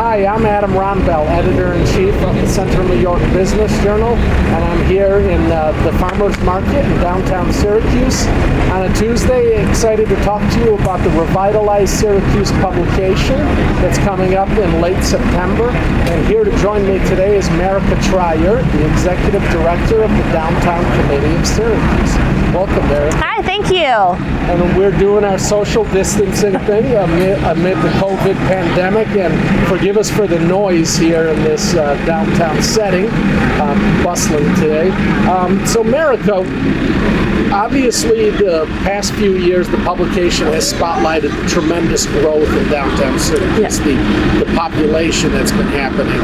Hi, I'm Adam Rombel, Editor-in-Chief of the Central New York Business Journal, and I'm here in the Farmers Market in downtown Syracuse on a Tuesday. Excited to talk to you about the Revitalize Syracuse Publication that's coming up in late September. And here to join me today is Merike Treier, the Executive Director of the Downtown Committee of Syracuse. Welcome, Merike. Hi, thank you. And we're doing our social distancing thing amid the COVID pandemic, and forgive us for the noise here in this downtown setting, bustling today. So Merike, obviously the past few years the publication has spotlighted the tremendous growth in downtown Syracuse, the population that's been happening,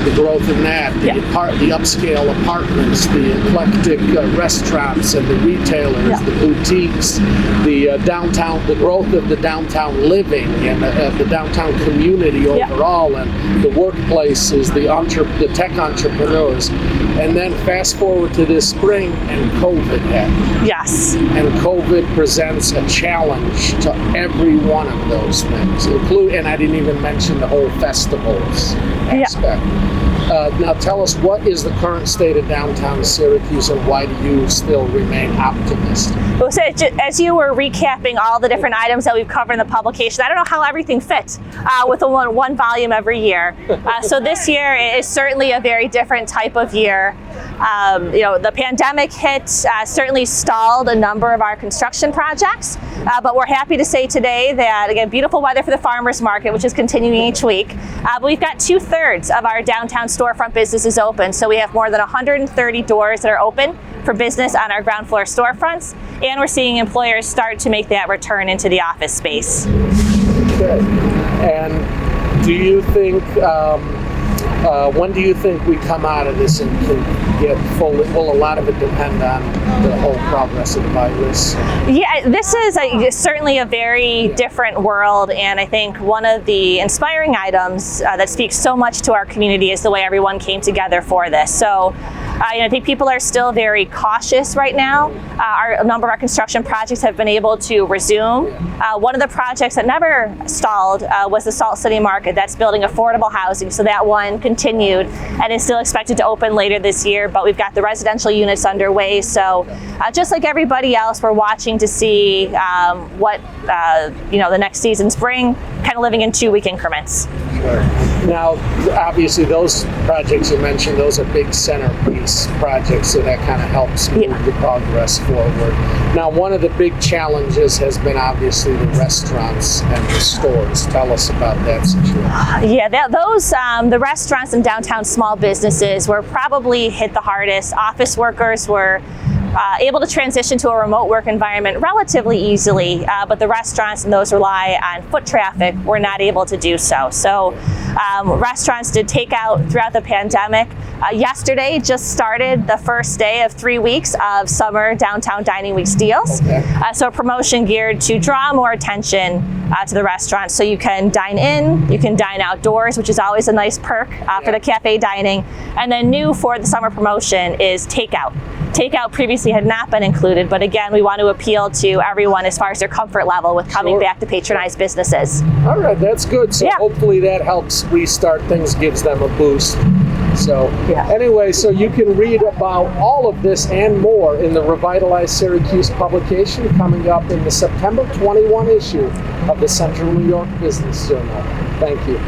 the growth in that, the upscale apartments, the eclectic restaurants and the retailers, the boutiques, the growth of the downtown living and the downtown community overall, and the workplaces, the tech entrepreneurs. And then fast forward to this spring and COVID happened. Yes. And COVID presents a challenge to every one of those things, and I didn't even mention the whole festivals aspect. Now tell us, what is the current state of downtown Syracuse, and why do you still remain optimistic? Well, so as you were recapping all the different items that we've covered in the publication, I don't know how everything fits with one volume every year. So this year is certainly a very different type of year. The pandemic hit, certainly stalled a number of our construction projects, but we're happy to say today that, again, beautiful weather for the farmers market, which is continuing each week. But we've got 2/3 of our downtown storefront businesses open. So we have more than 130 doors that are open for business on our ground floor storefronts, and we're seeing employers start to make that return into the office space. Okay. And do you think, when do you think we come out of this and can get full? Will a lot of it depend on the whole progress of the virus? Yeah, this is certainly a very different world, and I think one of the inspiring items that speaks so much to our community is the way everyone came together for this. So I think people are still very cautious right now. A number of our construction projects have been able to resume. One of the projects that never stalled was the Salt City Market. That's building affordable housing, so that one continued and is still expected to open later this year, but we've got the residential units underway. So just like everybody else, we're watching to see what the next seasons bring, kind of living in 2-week increments. Sure. Now, obviously, those projects you mentioned, those are big centerpiece projects, so that kind of helps move the progress forward. Now, one of the big challenges has been obviously the restaurants and the stores. Tell us about that situation. Yeah, the restaurants and downtown small businesses were probably hit the hardest. Office workers were able to transition to a remote work environment relatively easily, but the restaurants and those rely on foot traffic were not able to do so. So restaurants did takeout throughout the pandemic. Yesterday just started the first day of 3 weeks of summer downtown dining weeks deals. Okay. So a promotion geared to draw more attention to the restaurants. So you can dine in, you can dine outdoors, which is always a nice perk for the cafe dining. And then new for the summer promotion is takeout. Takeout previously had not been included, but again, we want to appeal to everyone as far as their comfort level with coming back to patronize businesses. All right, that's good. So hopefully that helps restart things, gives them a boost. So anyway, so you can read about all of this and more in the Revitalize Syracuse publication coming up in the September 21 issue of the Central New York Business Journal. Thank you.